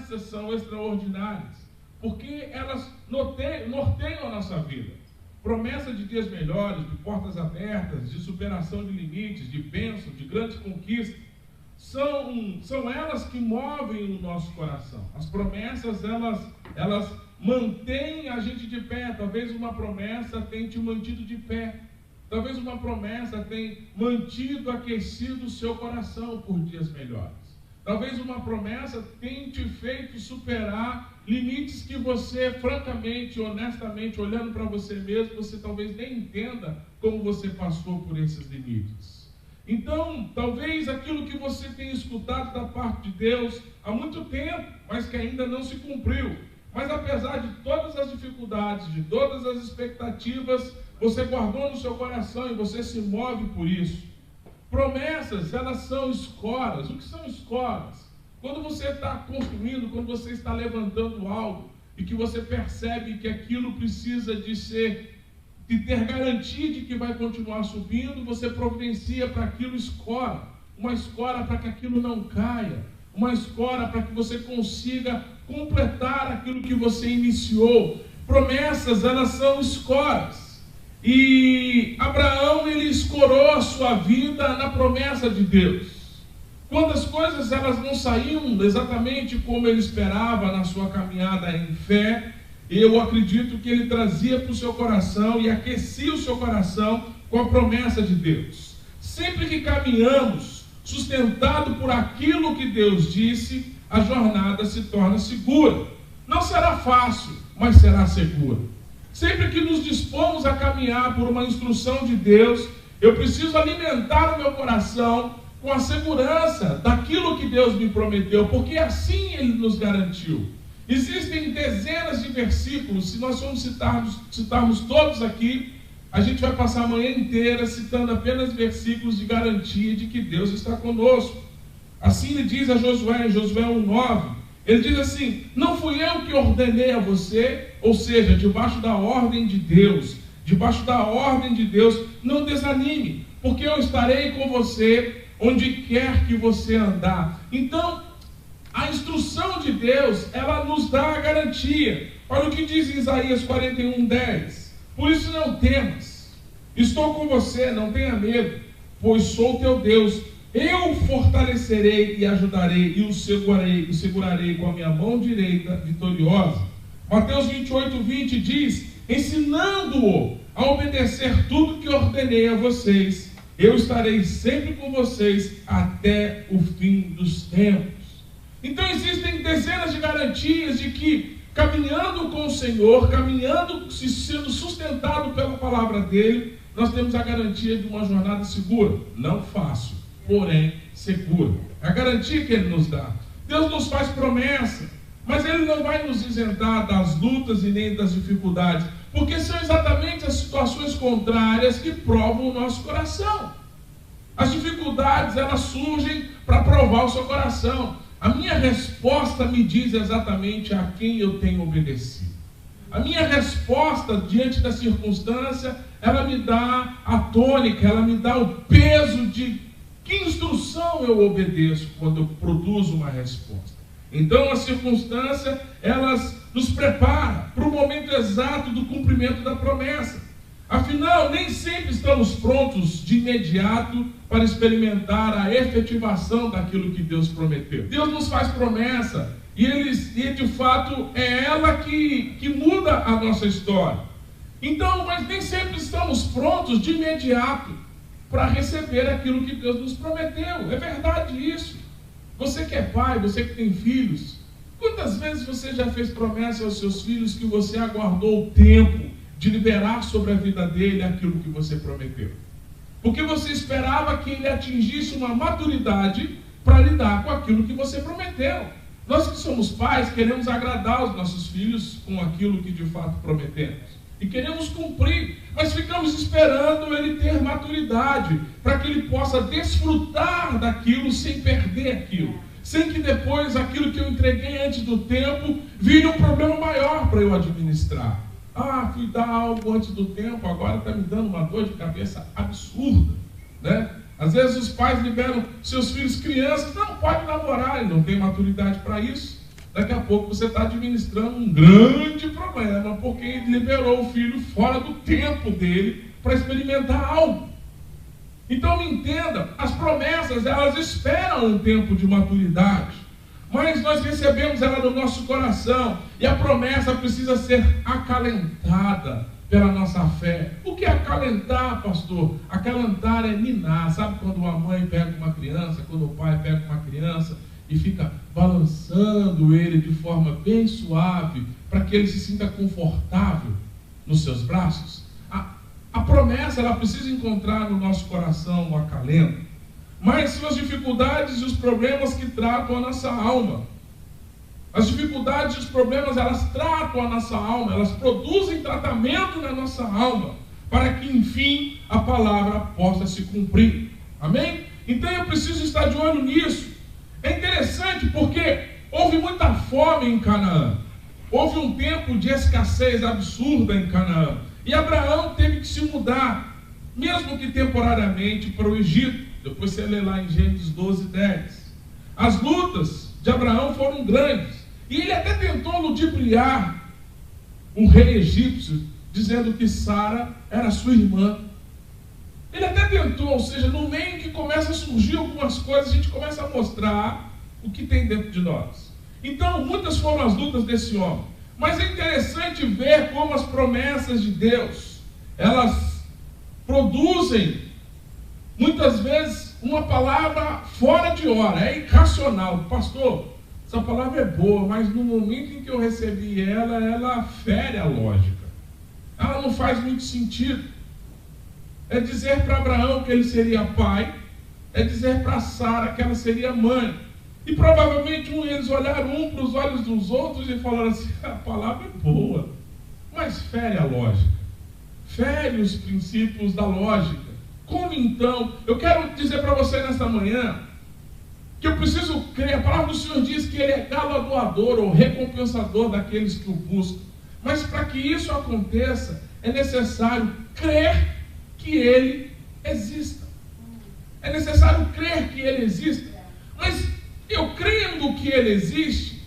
promessas são extraordinárias, porque elas norteiam a nossa vida. Promessa de dias melhores, de portas abertas, de superação de limites, de bênçãos, de grandes conquistas, são elas que movem o nosso coração. As promessas, elas mantêm a gente de pé. Talvez uma promessa tenha te mantido de pé. Talvez uma promessa tenha mantido aquecido o seu coração por dias melhores. Talvez uma promessa tenha te feito superar limites que você, francamente, honestamente, olhando para você mesmo, você talvez nem entenda como você passou por esses limites. Então, talvez aquilo que você tenha escutado da parte de Deus há muito tempo, mas que ainda não se cumpriu. Mas apesar de todas as dificuldades, de todas as expectativas, você guardou no seu coração e você se move por isso. Promessas, elas são escoras. O que são escoras? Quando você está construindo, quando você está levantando algo e que você percebe que aquilo precisa de ter garantia de que vai continuar subindo, você providencia para aquilo escora. Uma escora para que aquilo não caia. Uma escora para que você consiga completar aquilo que você iniciou. Promessas, elas são escoras. E Abraão, ele escorou a sua vida na promessa de Deus. Quando as coisas elas não saíam exatamente como ele esperava na sua caminhada em fé, eu acredito que ele trazia para o seu coração e aquecia o seu coração com a promessa de Deus. Sempre que caminhamos, sustentado por aquilo que Deus disse, a jornada se torna segura. Não será fácil, mas será segura. Sempre que nos dispomos a caminhar por uma instrução de Deus, eu preciso alimentar o meu coração com a segurança daquilo que Deus me prometeu, porque assim Ele nos garantiu. Existem dezenas de versículos, se nós formos citarmos todos aqui, a gente vai passar a manhã inteira citando apenas versículos de garantia de que Deus está conosco. Assim Ele diz a Josué, em Josué 1:9, Ele diz assim: não fui eu que ordenei a você, ou seja, debaixo da ordem de Deus, não desanime, porque eu estarei com você onde quer que você andar. Então, a instrução de Deus, ela nos dá a garantia. Olha o que diz em Isaías 41:10. Por isso não temas, estou com você, não tenha medo, pois sou teu Deus. Eu fortalecerei e ajudarei e o segurarei com a minha mão direita vitoriosa. Mateus 28:20 diz: ensinando-o a obedecer tudo que ordenei a vocês, eu estarei sempre com vocês até o fim dos tempos. Então existem dezenas de garantias de que, caminhando com o Senhor, sendo sustentado pela palavra dele, nós temos a garantia de uma jornada segura. Não fácil, porém segura. É a garantia que Ele nos dá. Deus nos faz promessa, mas Ele não vai nos isentar das lutas e nem das dificuldades, porque são exatamente as situações contrárias que provam o nosso coração. As dificuldades, elas surgem para provar o seu coração. A minha resposta me diz exatamente a quem eu tenho obedecido. A minha resposta diante da circunstância, ela me dá a tônica, ela me dá o peso de que instrução eu obedeço quando eu produzo uma resposta. Então a circunstância, elas nos prepara para o momento exato do cumprimento da promessa. Afinal, nem sempre estamos prontos de imediato para experimentar a efetivação daquilo que Deus prometeu. Deus nos faz promessa e de fato é ela que muda a nossa história. Então, mas nem sempre estamos prontos de imediato para receber aquilo que Deus nos prometeu. É verdade isso. Você que é pai, você que tem filhos, quantas vezes você já fez promessa aos seus filhos que você aguardou o tempo de liberar sobre a vida dele aquilo que você prometeu? Porque você esperava que ele atingisse uma maturidade para lidar com aquilo que você prometeu. Nós que somos pais queremos agradar os nossos filhos com aquilo que de fato prometemos. E queremos cumprir, mas ficamos esperando ele ter maturidade para que ele possa desfrutar daquilo sem perder aquilo. Sem que depois aquilo que eu entreguei antes do tempo vire um problema maior para eu administrar. Fui dar algo antes do tempo, agora está me dando uma dor de cabeça absurda, né? Às vezes os pais liberam seus filhos crianças, não pode namorar, ele não tem maturidade para isso. daqui a pouco você está administrando um grande problema, porque ele liberou o filho fora do tempo dele para experimentar algo. Então me entenda, as promessas, elas esperam um tempo de maturidade, mas nós recebemos ela no nosso coração, e a promessa precisa ser acalentada pela nossa fé. O que é acalentar, pastor? Acalentar é ninar. Sabe quando uma mãe pega uma criança, quando o pai pega uma criança e fica balançando ele de forma bem suave, para que ele se sinta confortável nos seus braços? A promessa, ela precisa encontrar no nosso coração o acalento. Mas são as dificuldades e os problemas que tratam a nossa alma. As dificuldades e os problemas, elas tratam a nossa alma, elas produzem tratamento na nossa alma, para que, enfim, a palavra possa se cumprir. Amém? Então eu preciso estar de olho nisso. É interessante porque houve muita fome em Canaã. Houve um tempo de escassez absurda em Canaã. E Abraão teve que se mudar, mesmo que temporariamente, para o Egito. Depois você lê lá em Gênesis 12:10. As lutas de Abraão foram grandes. E ele até tentou ludibriar o rei egípcio, dizendo que Sara era sua irmã. Ele até tentou, ou seja, no meio que começa a surgir algumas coisas, a gente começa a mostrar o que tem dentro de nós. Então, muitas foram as lutas desse homem. Mas é interessante ver como as promessas de Deus, elas produzem, muitas vezes, uma palavra fora de hora, é irracional. Pastor, essa palavra é boa, mas no momento em que eu recebi ela fere a lógica. Ela não faz muito sentido. É dizer para Abraão que ele seria pai, é dizer para Sara que ela seria mãe. E provavelmente eles olharam um para os olhos dos outros e falaram assim: a palavra é boa, mas fere a lógica, fere os princípios da lógica. Como então? Eu quero dizer para você nesta manhã que eu preciso crer. A palavra do Senhor diz que Ele é galardoador ou recompensador daqueles que o buscam. Mas para que isso aconteça, é necessário crer que Ele exista. É necessário crer que Ele exista. Mas eu crendo que Ele existe,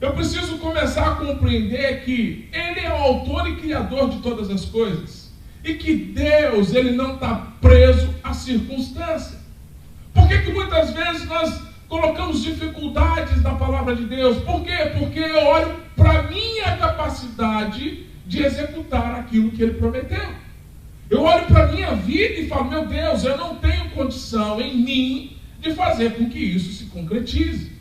eu preciso começar a compreender que Ele é o autor e criador de todas as coisas. E que Deus, Ele não está preso à circunstância. Por que muitas vezes nós colocamos dificuldades na palavra de Deus? Por quê? Porque eu olho para a minha capacidade de executar aquilo que Ele prometeu. Eu olho para a minha vida e falo: meu Deus, eu não tenho condição em mim de fazer com que isso se concretize.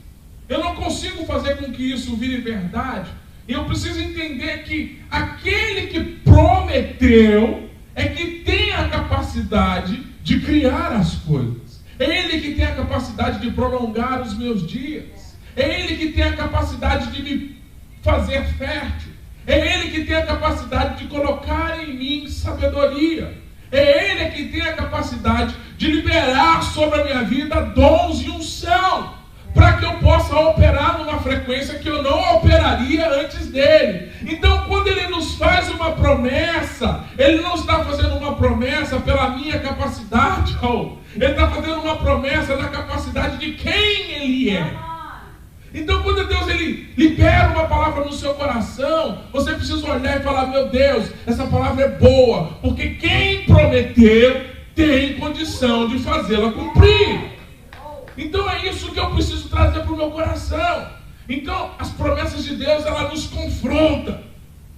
Eu não consigo fazer com que isso vire verdade. E eu preciso entender que aquele que prometeu é que tem a capacidade de criar as coisas. É Ele que tem a capacidade de prolongar os meus dias. É Ele que tem a capacidade de me fazer fértil. É Ele que tem a capacidade de colocar em mim sabedoria. É Ele que tem a capacidade de liberar sobre a minha vida dons e unção, para que eu possa operar numa frequência que eu não operaria antes dele. Então, quando Ele nos faz uma promessa, Ele não está fazendo uma promessa pela minha capacidade, Ele está fazendo uma promessa na capacidade de quem Ele é. Então, quando Deus Ele libera uma palavra no seu coração, você precisa olhar e falar: meu Deus, essa palavra é boa, porque quem prometeu tem condição de fazê-la cumprir. Então é isso que eu preciso trazer para o meu coração. Então, as promessas de Deus, ela nos confronta.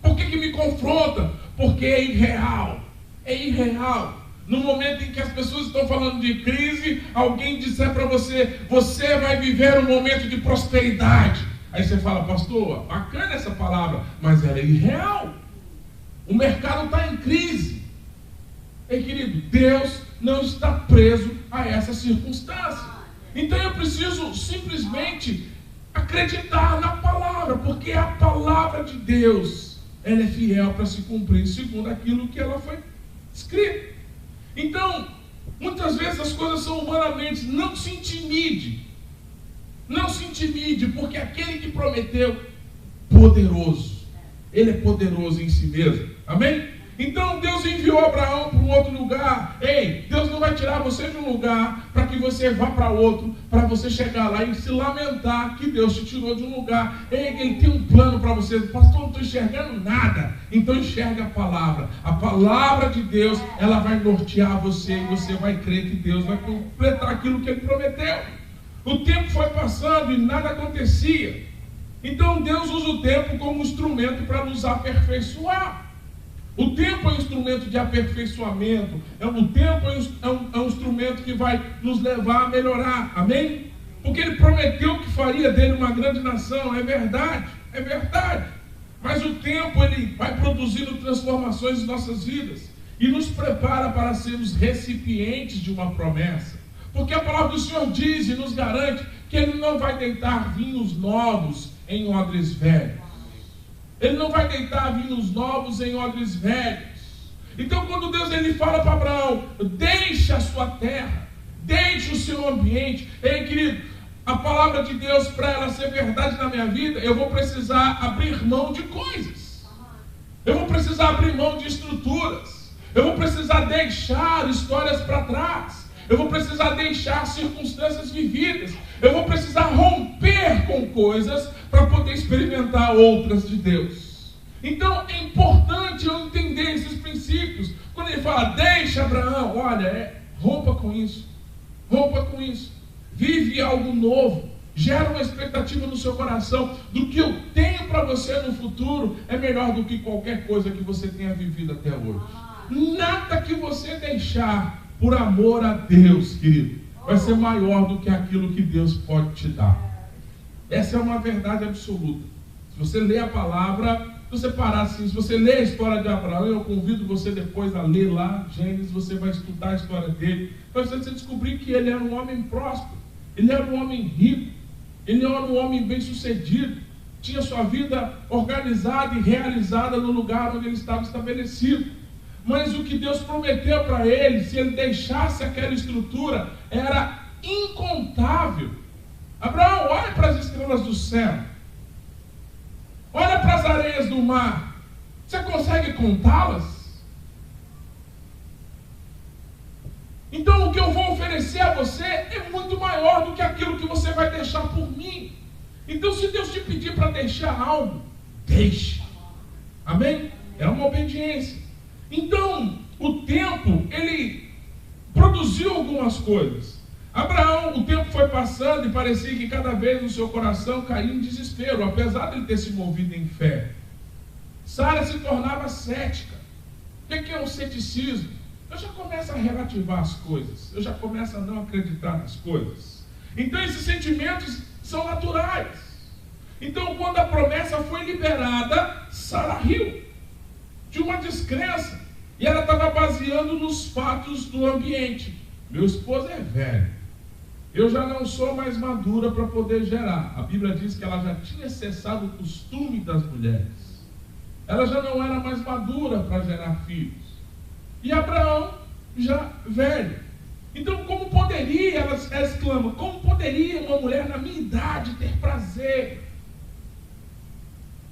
Por que me confronta? Porque é irreal. É irreal. No momento em que as pessoas estão falando de crise, alguém disser para você: você vai viver um momento de prosperidade. Aí você fala: pastor, bacana essa palavra, mas ela é irreal. O mercado está em crise. Ei, querido, Deus não está preso a essa circunstância. Então eu preciso simplesmente acreditar na palavra, porque a palavra de Deus, ela é fiel para se cumprir segundo aquilo que ela foi escrita. Então, muitas vezes as coisas são humanamente. Não se intimide. Não se intimide, porque aquele que prometeu, poderoso. Ele é poderoso em si mesmo. Amém? Então Deus enviou Abraão para um outro lugar. Ei, Deus não vai tirar você de um lugar para que você vá para outro, para você chegar lá e se lamentar que Deus te tirou de um lugar. Ei, Ele tem um plano para você. Pastor, não estou enxergando nada. Então enxerga a palavra. A palavra de Deus, ela vai nortear você e você vai crer que Deus vai completar aquilo que Ele prometeu. O tempo foi passando e nada acontecia. Então Deus usa o tempo como instrumento para nos aperfeiçoar. O tempo é um instrumento de aperfeiçoamento. O tempo é um instrumento que vai nos levar a melhorar. Amém? Porque Ele prometeu que faria dele uma grande nação. É verdade, é verdade. Mas o tempo, ele vai produzindo transformações em nossas vidas e nos prepara para sermos recipientes de uma promessa. Porque a palavra do Senhor diz e nos garante que Ele não vai deitar vinhos novos em odres velhos. Ele não vai deitar vinhos novos em odres velhos. Então quando Deus ele fala para Abraão, deixe a sua terra, deixe o seu ambiente. Ei, querido, a palavra de Deus, para ela ser verdade na minha vida, eu vou precisar abrir mão de coisas. Eu vou precisar abrir mão de estruturas. Eu vou precisar deixar histórias para trás. Eu vou precisar deixar circunstâncias vividas. Eu vou precisar romper com coisas para poder experimentar outras de Deus. Então é importante eu entender esses princípios. Quando ele fala, deixa Abraão, olha, rompa com isso. Rompa com isso. Vive algo novo. Gera uma expectativa no seu coração do que eu tenho para você no futuro é melhor do que qualquer coisa que você tenha vivido até hoje. Nada que você deixar por amor a Deus, querido, vai ser maior do que aquilo que Deus pode te dar. Essa é uma verdade absoluta. Se você ler a palavra, se você parar assim, se você ler a história de Abraão, eu convido você depois a ler lá Gênesis, você vai estudar a história dele, para você descobrir que ele era um homem próspero, ele era um homem rico, ele era um homem bem sucedido, tinha sua vida organizada e realizada no lugar onde ele estava estabelecido. Mas o que Deus prometeu para ele, se ele deixasse aquela estrutura, era incontável. Abraão, olha para as estrelas do céu. Olha para as areias do mar. Você consegue contá-las? Então o que eu vou oferecer a você é muito maior do que aquilo que você vai deixar por mim. Então se Deus te pedir para deixar algo, deixe. Amém? É uma obediência. Então, o tempo, ele produziu algumas coisas. Abraão, o tempo foi passando e parecia que cada vez o seu coração caía em desespero, apesar de ele ter se movido em fé. Sara se tornava cética. O que é um ceticismo? Eu já começo a relativar as coisas, eu já começo a não acreditar nas coisas. Então, esses sentimentos são naturais. Então, quando a promessa foi liberada, Sara riu de uma descrença, e ela estava baseando nos fatos do ambiente. Meu esposo é velho, eu já não sou mais madura para poder gerar. A Bíblia diz que ela já tinha cessado o costume das mulheres, ela já não era mais madura para gerar filhos, e Abraão já velho. Então como poderia, ela exclama, como poderia uma mulher na minha idade ter prazer?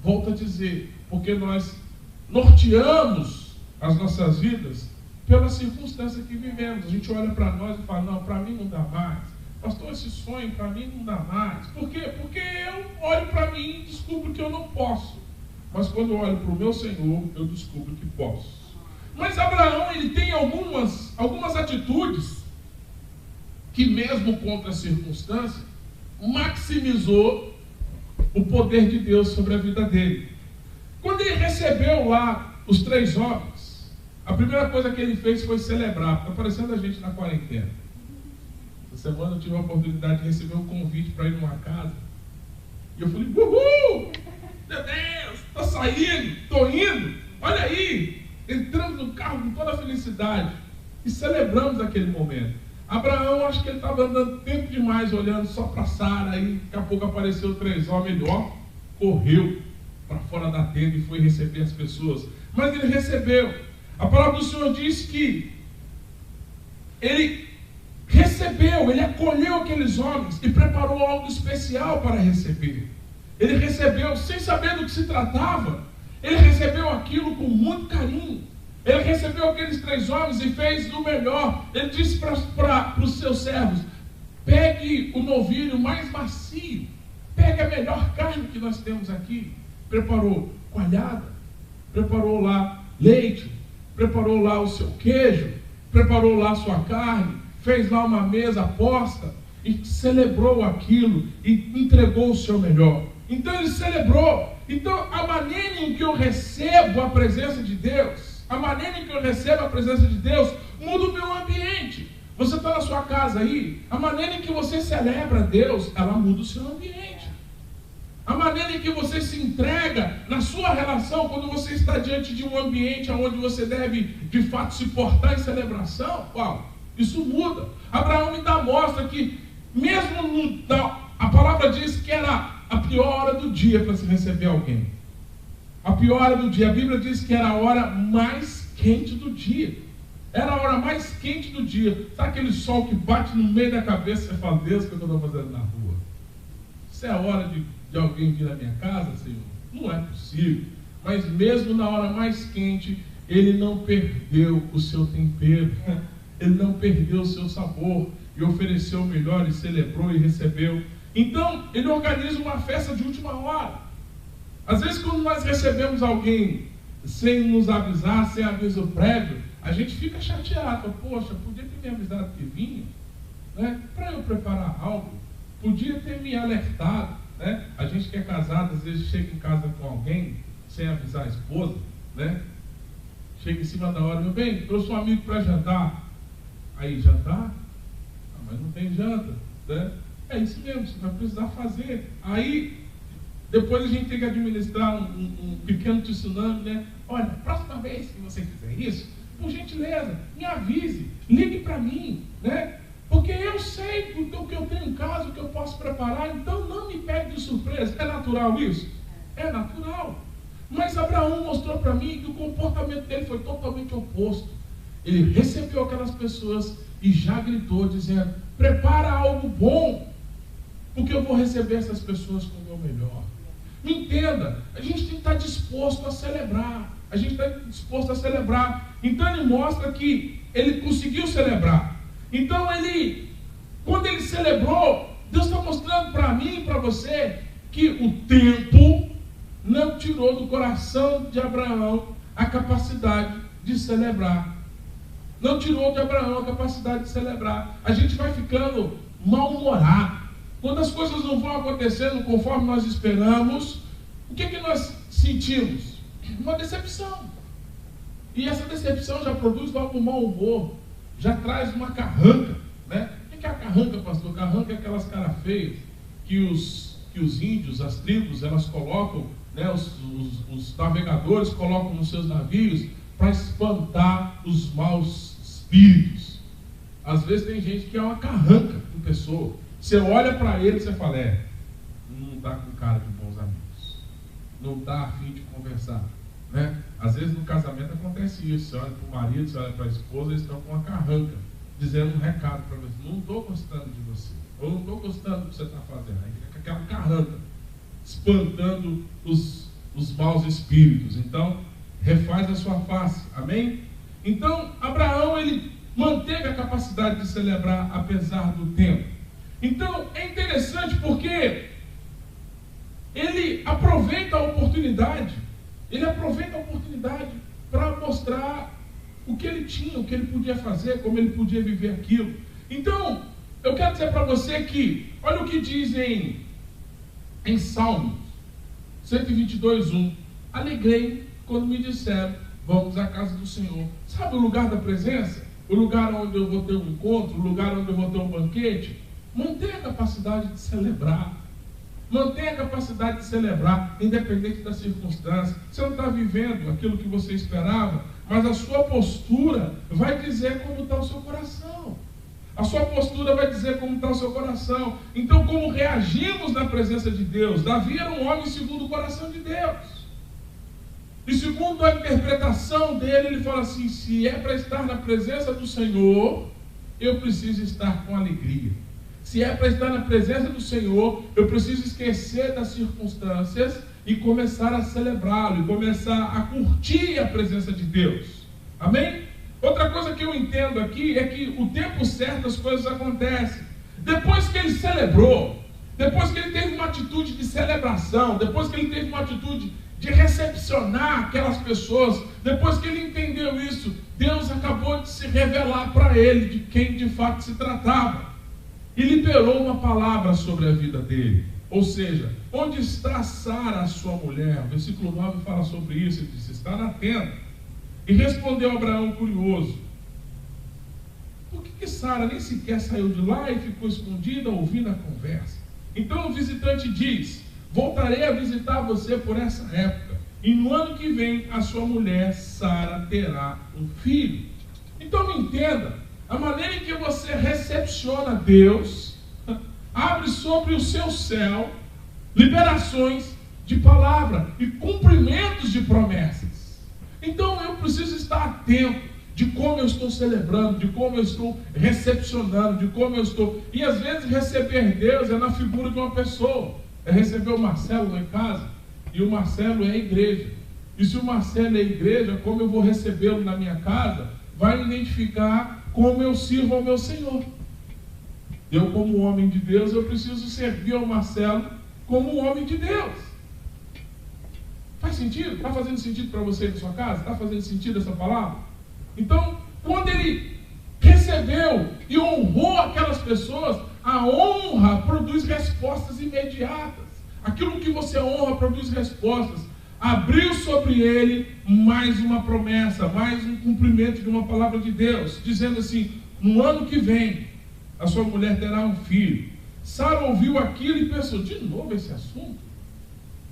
Volto a dizer, porque nós norteamos as nossas vidas pela circunstância que vivemos. A gente olha para nós e fala, não, para mim não dá mais. Pastor, esse sonho para mim não dá mais. Por quê? Porque eu olho para mim e descubro que eu não posso. Mas quando eu olho para o meu Senhor, eu descubro que posso. Mas Abraão, ele tem algumas atitudes que mesmo contra a circunstância, maximizou o poder de Deus sobre a vida dele. Quando ele recebeu lá os 3 homens, a primeira coisa que ele fez foi celebrar. Está parecendo a gente na quarentena. Essa semana eu tive a oportunidade de receber um convite para ir numa casa. E eu falei, uhul! Meu Deus, estou saindo, estou indo. Olha aí, entramos no carro com toda a felicidade. E celebramos aquele momento. Abraão, acho que ele estava andando tempo demais olhando só para Sara. Aí daqui a pouco apareceu 3 homens, ele correu para fora da tenda e foi receber as pessoas. Mas ele recebeu. A palavra do Senhor diz que ele recebeu, ele acolheu aqueles homens e preparou algo especial para receber. Ele recebeu sem saber do que se tratava. Ele recebeu aquilo com muito carinho. Ele recebeu aqueles 3 homens e fez o melhor. Ele disse para os seus servos: pegue o novilho mais macio, pegue a melhor carne que nós temos aqui. Preparou coalhada, preparou lá leite, preparou lá o seu queijo, preparou lá a sua carne, fez lá uma mesa posta e celebrou aquilo e entregou o seu melhor. Então ele celebrou. Então a maneira em que eu recebo a presença de Deus, a maneira em que eu recebo a presença de Deus muda o meu ambiente. Você está na sua casa aí, a maneira em que você celebra Deus, ela muda o seu ambiente. A maneira em que você se entrega na sua relação, quando você está diante de um ambiente onde você deve de fato se portar em celebração, isso muda. Abraão me dá mostra que mesmo a palavra diz que era a pior hora do dia para se receber alguém. A pior hora do dia, a Bíblia diz que era a hora mais quente do dia. Era a hora mais quente do dia. Sabe aquele sol que bate no meio da cabeça e você fala: Deus, o que eu estou fazendo na rua? Isso é a hora de alguém vir na minha casa, Senhor? Não é possível. Mas mesmo na hora mais quente, ele não perdeu o seu tempero, ele não perdeu o seu sabor, e ofereceu o melhor, e celebrou e recebeu. Então ele organiza uma festa de última hora. Às vezes, quando nós recebemos alguém sem nos avisar, sem aviso prévio, a gente fica chateado. Poxa, podia ter me avisado que vinha, né? Para eu preparar algo, podia ter me alertado, né? A gente que é casado, às vezes chega em casa com alguém sem avisar a esposa, né? Chega em cima da hora: meu bem, trouxe um amigo para jantar. Aí, jantar? Mas não tem janta, né? É isso mesmo, você vai precisar fazer. Aí, depois a gente tem que administrar um pequeno tsunami, né? Olha, próxima vez que você fizer isso, por gentileza, me avise, ligue para mim, né? Porque eu sei o que eu tenho em casa, o que eu posso preparar, então não me pegue de surpresa. É natural isso? É natural. Mas Abraão mostrou para mim que o comportamento dele foi totalmente oposto. Ele recebeu aquelas pessoas e já gritou, dizendo: prepara algo bom, porque eu vou receber essas pessoas com o meu melhor. Me entenda, a gente tem que estar disposto a celebrar. A gente está disposto a celebrar. Então ele mostra que ele conseguiu celebrar. Então quando ele celebrou, Deus está mostrando para mim e para você que o tempo não tirou do coração de Abraão a capacidade de celebrar. Não tirou de Abraão a capacidade de celebrar. A gente vai ficando mal-humorado. Quando as coisas não vão acontecendo conforme nós esperamos, o que nós sentimos? Uma decepção. E essa decepção já produz logo um mau humor, já traz uma carranca, né? O que é a carranca, pastor? Carranca é aquelas caras feias que os índios, as tribos, elas colocam, né? Os navegadores colocam nos seus navios para espantar os maus espíritos. Às vezes tem gente que é uma carranca de pessoa. Você olha para ele e você fala: não está com cara de bons amigos, não está a fim de conversar, né? Às vezes no casamento acontece isso. Você olha para o marido, você olha para a esposa, eles estão com uma carranca, dizendo um recado para você: não estou gostando de você, ou não estou gostando do que você está fazendo. Aí fica com aquela carranca, espantando os maus espíritos. Então, refaz a sua face, amém? Então, Abraão, ele manteve a capacidade de celebrar apesar do tempo. Então, é interessante porque ele aproveita a oportunidade, para mostrar o que ele tinha, o que ele podia fazer, como ele podia viver aquilo. Então, eu quero dizer para você que, olha o que diz em Salmos 122:1: alegrei quando me disseram: vamos à casa do Senhor. Sabe o lugar da presença? O lugar onde eu vou ter um encontro, o lugar onde eu vou ter um banquete? Mantenha a capacidade de celebrar. Mantenha a capacidade de celebrar, independente da circunstância. Você não está vivendo aquilo que você esperava, mas a sua postura vai dizer como está o seu coração. A sua postura vai dizer como está o seu coração. Então, como reagimos na presença de Deus? Davi era um homem segundo o coração de Deus. E segundo a interpretação dele, ele fala assim: se é para estar na presença do Senhor, eu preciso estar com alegria. Se é para estar na presença do Senhor, eu preciso esquecer das circunstâncias e começar a celebrá-lo, e começar a curtir a presença de Deus. Amém? Outra coisa que eu entendo aqui é que o tempo certo as coisas acontecem. Depois que ele celebrou, depois que ele teve uma atitude de celebração, depois que ele teve uma atitude de recepcionar aquelas pessoas, depois que ele entendeu isso, Deus acabou de se revelar para ele de quem de fato se tratava. E liberou uma palavra sobre a vida dele. Ou seja, onde está Sara, a sua mulher? O versículo 9 fala sobre isso. Ele disse, está na tenda. E respondeu Abraão curioso, por que Sara nem sequer saiu de lá e ficou escondida ouvindo a conversa? Então o visitante diz, voltarei a visitar você por essa época, e no ano que vem a sua mulher Sara terá um filho. Então me entenda, a maneira em que você recepciona Deus, abre sobre o seu céu liberações de palavra e cumprimentos de promessas. Então eu preciso estar atento de como eu estou celebrando, de como eu estou recepcionando, de como eu estou... E às vezes receber Deus é na figura de uma pessoa. É receber o Marcelo lá em casa, e o Marcelo é a igreja. E se o Marcelo é a igreja, como eu vou recebê-lo na minha casa, vai identificar como eu sirvo ao meu Senhor. Eu, como homem de Deus, eu preciso servir ao Marcelo como um homem de Deus. Faz sentido? Está fazendo sentido para você na sua casa? Está fazendo sentido essa palavra? Então, quando ele recebeu e honrou aquelas pessoas, a honra produz respostas imediatas. Aquilo que você honra produz respostas. Abriu sobre ele mais uma promessa, mais um cumprimento de uma palavra de Deus, dizendo assim, no ano que vem, a sua mulher terá um filho. Sara ouviu aquilo e pensou, de novo esse assunto?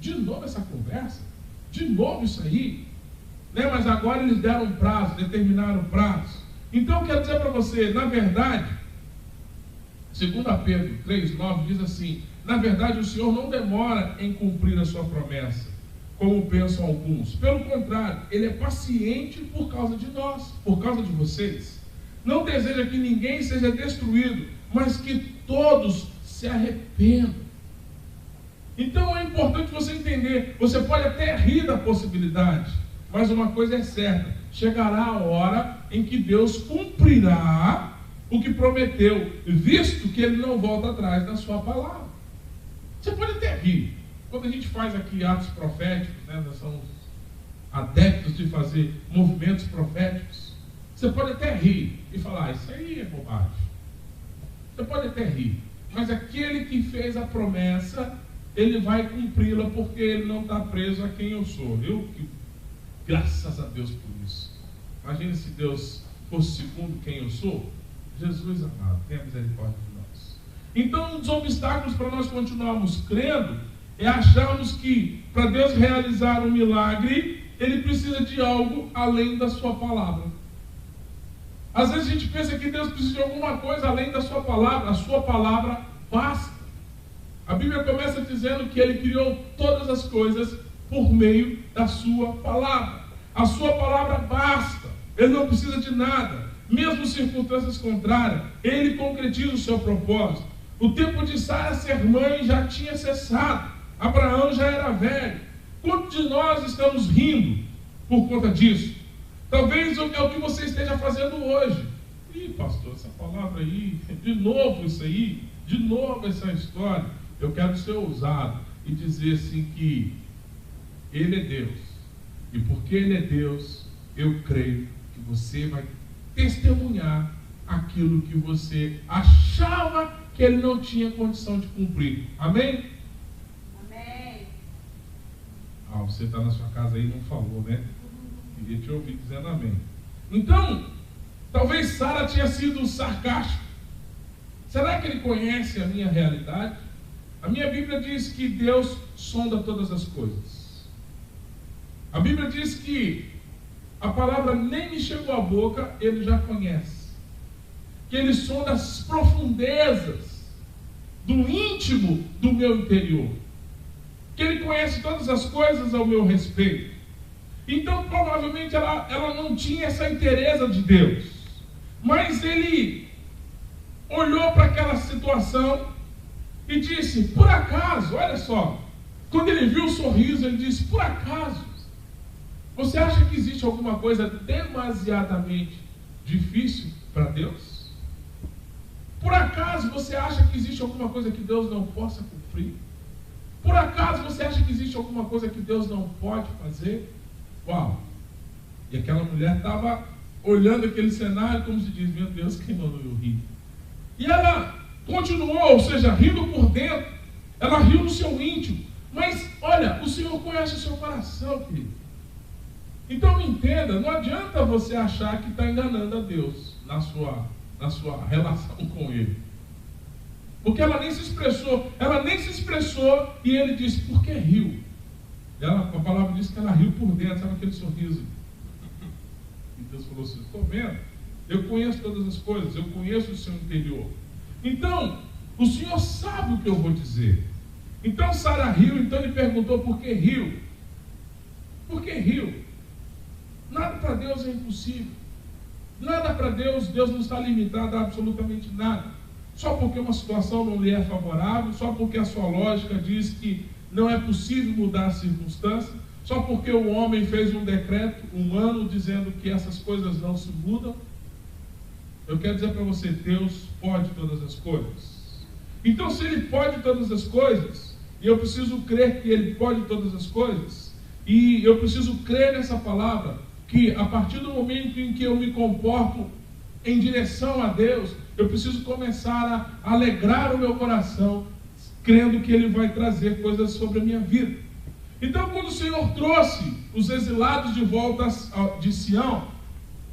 De novo essa conversa? De novo isso aí? Né? Mas agora eles deram um prazo, determinaram um prazo. Então eu quero dizer para você, na verdade, 2 Pedro 3,9 diz assim, na verdade o Senhor não demora em cumprir a sua promessa, como pensam alguns. Pelo contrário, Ele é paciente por causa de nós, por causa de vocês. Não deseja que ninguém seja destruído, mas que todos se arrependam. Então é importante você entender, você pode até rir da possibilidade, mas uma coisa é certa, chegará a hora em que Deus cumprirá o que prometeu, visto que Ele não volta atrás da sua palavra. Você pode até rir. Quando a gente faz aqui atos proféticos, né, nós somos adeptos de fazer movimentos proféticos, você pode até rir e falar, isso aí é bobagem. Você pode até rir, mas aquele que fez a promessa, Ele vai cumpri-la, porque Ele não está preso a quem eu sou. Graças a Deus por isso. Imagine se Deus fosse segundo quem eu sou. Jesus amado, tenha misericórdia de nós. Então, um dos obstáculos para nós continuarmos crendo é acharmos que para Deus realizar um milagre, Ele precisa de algo além da sua palavra. Às vezes a gente pensa que Deus precisa de alguma coisa além da sua palavra. A sua palavra basta. A Bíblia começa dizendo que Ele criou todas as coisas por meio da sua palavra. A sua palavra basta. Ele não precisa de nada. Mesmo circunstâncias contrárias, Ele concretiza o seu propósito. O tempo de Sara ser mãe já tinha cessado. Abraão já era velho. Quantos de nós estamos rindo por conta disso? Talvez é o que você esteja fazendo hoje. Ih, pastor, essa palavra aí, de novo isso aí, de novo essa história. Eu quero ser ousado e dizer assim que Ele é Deus. E porque Ele é Deus, eu creio que você vai testemunhar aquilo que você achava que Ele não tinha condição de cumprir. Amém? Amém. Ah, você está na sua casa aí e não falou, né? Queria te ouvir dizendo amém. Então, talvez Sara tinha sido sarcástica. Será que ele conhece a minha realidade? A minha Bíblia diz que Deus sonda todas as coisas. A Bíblia diz que a palavra nem me chegou à boca, Ele já conhece. Que Ele sonda as profundezas do íntimo do meu interior. Que Ele conhece todas as coisas ao meu respeito. Então, provavelmente, ela não tinha essa inteireza de Deus. Mas ele olhou para aquela situação e disse, por acaso, olha só, quando ele viu o sorriso, ele disse, por acaso, Você acha que existe alguma coisa demasiadamente difícil para Deus? Por acaso você acha que existe alguma coisa que Deus não possa cumprir? Por acaso você acha que existe alguma coisa que Deus não pode fazer? Uau! E aquela mulher estava olhando aquele cenário, como se diz, meu Deus, quem mandou eu rir? E ela continuou, ou seja, rindo por dentro. Ela riu no seu íntimo. Mas, olha, o Senhor conhece o seu coração, querido. Então me entenda, não adianta você achar que está enganando a Deus na sua relação com Ele. Porque ela nem se expressou, e ele disse, por que riu? A palavra diz que ela riu por dentro, sabe aquele sorriso? E Deus falou assim, estou vendo, eu conheço todas as coisas, eu conheço o seu interior. Então, o Senhor sabe o que eu vou dizer. Então Sara riu, então ele perguntou por que riu? Por que riu? Nada para Deus é impossível. Nada para Deus, Deus não está limitado a absolutamente nada. Só porque uma situação não lhe é favorável, só porque a sua lógica diz que não é possível mudar a circunstância, só porque o homem fez um decreto humano dizendo que essas coisas não se mudam. Eu quero dizer para você, Deus pode todas as coisas. Então, se Ele pode todas as coisas, e eu preciso crer que Ele pode todas as coisas, e eu preciso crer nessa palavra, que a partir do momento em que eu me comporto em direção a Deus, eu preciso começar a alegrar o meu coração, crendo que Ele vai trazer coisas sobre a minha vida. Então, quando o Senhor trouxe os exilados de volta de Sião,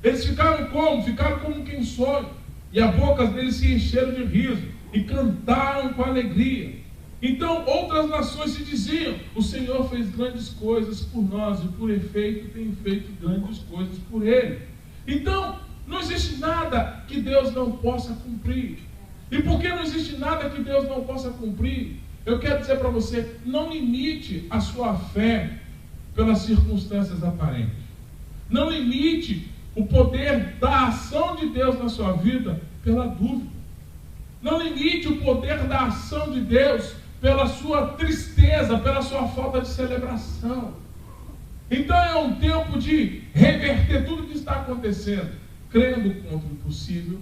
eles ficaram como? Ficaram como quem sonha. E a boca deles se encheram de riso e cantaram com alegria. Então outras nações se diziam, o Senhor fez grandes coisas por nós e por efeito tem feito grandes coisas por Ele. Então não existe nada que Deus não possa cumprir. E porque não existe nada que Deus não possa cumprir, eu quero dizer para você, não limite a sua fé pelas circunstâncias aparentes. Não limite o poder da ação de Deus na sua vida pela dúvida. Não limite o poder da ação de Deus pela sua tristeza, pela sua falta de celebração. Então é um tempo de reverter tudo o que está acontecendo, crendo contra o impossível,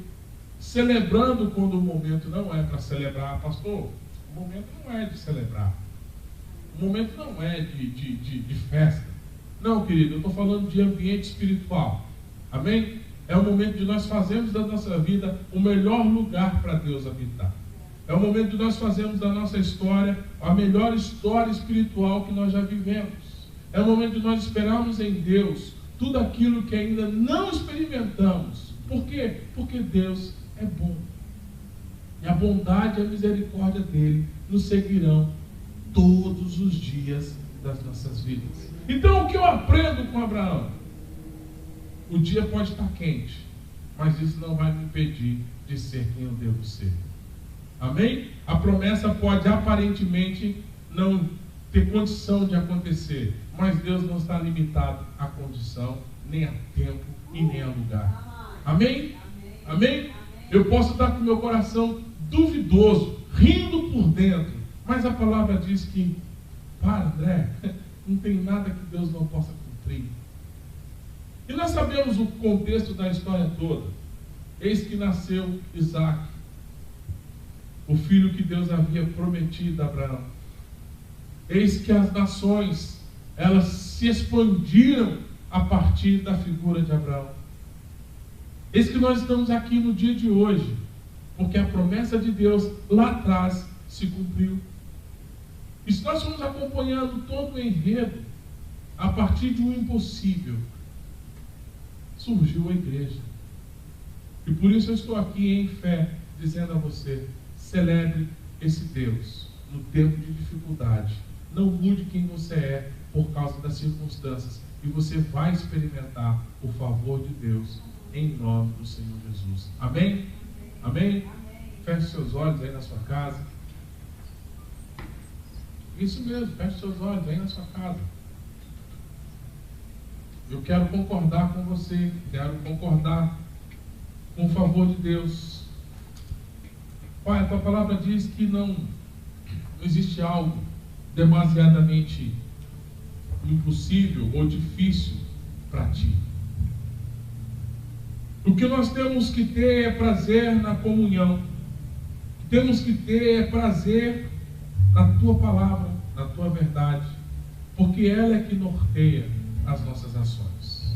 celebrando quando o momento não é para celebrar. Pastor, o momento não é de celebrar. O momento não é de festa. Não, querido, eu estou falando de ambiente espiritual. Amém? É o momento de nós fazermos da nossa vida o melhor lugar para Deus habitar. É o momento de nós fazermos da nossa história a melhor história espiritual que nós já vivemos. É o momento de nós esperarmos em Deus tudo aquilo que ainda não experimentamos. Por quê? Porque Deus é bom. E a bondade e a misericórdia dele nos seguirão todos os dias das nossas vidas. Então, o que eu aprendo com Abraão? O dia pode estar quente, mas isso não vai me impedir de ser quem eu devo ser. Amém? A promessa pode aparentemente não ter condição de acontecer, mas Deus não está limitado à condição, nem a tempo e nem a lugar. Amém? Amém? Eu posso estar com o meu coração duvidoso, rindo por dentro, mas a palavra diz que, para André, não tem nada que Deus não possa cumprir. E nós sabemos o contexto da história toda. Eis que nasceu Isaac, o filho que Deus havia prometido a Abraão. Eis que as nações, elas se expandiram a partir da figura de Abraão. Eis que nós estamos aqui no dia de hoje, porque a promessa de Deus lá atrás se cumpriu. E se nós formos acompanhando todo o enredo, a partir de um impossível, surgiu a igreja. E por isso eu estou aqui em fé, dizendo a você, celebre esse Deus no tempo de dificuldade. Não mude quem você é por causa das circunstâncias. E você vai experimentar o favor de Deus em nome do Senhor Jesus. Amém? Amém? Feche seus olhos aí na sua casa. Isso mesmo, feche seus olhos aí na sua casa. Eu quero concordar com você, quero concordar com o favor de Deus. Pai, a tua palavra diz que não existe algo demasiadamente impossível ou difícil para ti. O que nós temos que ter é prazer na comunhão. Temos que ter prazer na tua palavra, na tua verdade, porque ela é que norteia as nossas ações.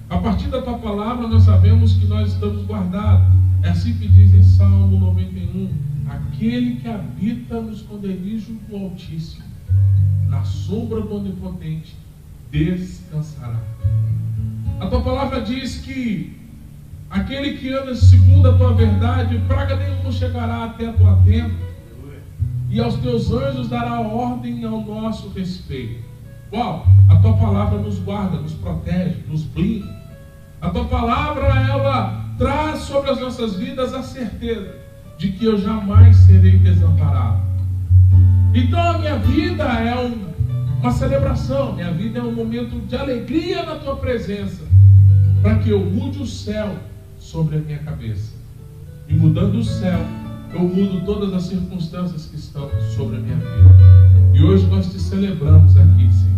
A partir da tua palavra nós sabemos que nós estamos guardados. É assim que diz em Salmo 91: aquele que habita no esconderijo do Altíssimo, na sombra do Onipotente, descansará. A tua palavra diz que aquele que anda segundo a tua verdade, praga nenhuma chegará até a tua tenda, e aos teus anjos dará ordem ao nosso respeito. Uau! A tua palavra nos guarda, nos protege, nos blinda. A tua palavra, ela traz sobre as nossas vidas a certeza de que eu jamais serei desamparado. Então a minha vida é uma celebração, minha vida é um momento de alegria na tua presença, para que eu mude o céu sobre a minha cabeça. E mudando o céu, eu mudo todas as circunstâncias que estão sobre a minha vida. E hoje nós te celebramos aqui, Senhor.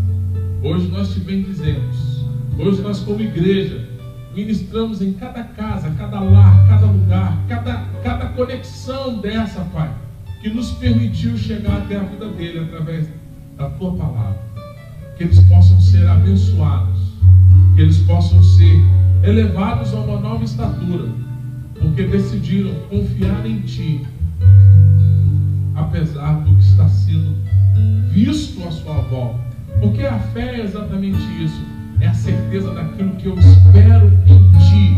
Hoje nós te bendizemos. Hoje nós, como igreja, ministramos em cada casa, cada lar, cada lugar, cada conexão dessa, Pai, que nos permitiu chegar até a vida dele através da tua palavra. Que eles possam ser abençoados, que eles possam ser elevados a uma nova estatura, porque decidiram confiar em ti, apesar do que está sendo visto à sua volta. Porque a fé é exatamente isso, é a certeza daquilo que eu espero em ti,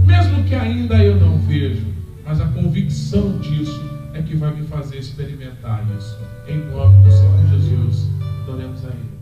mesmo que ainda eu não vejo, mas a convicção disso é que vai me fazer experimentar isso. Em nome do Senhor Jesus, adoremos a Ele.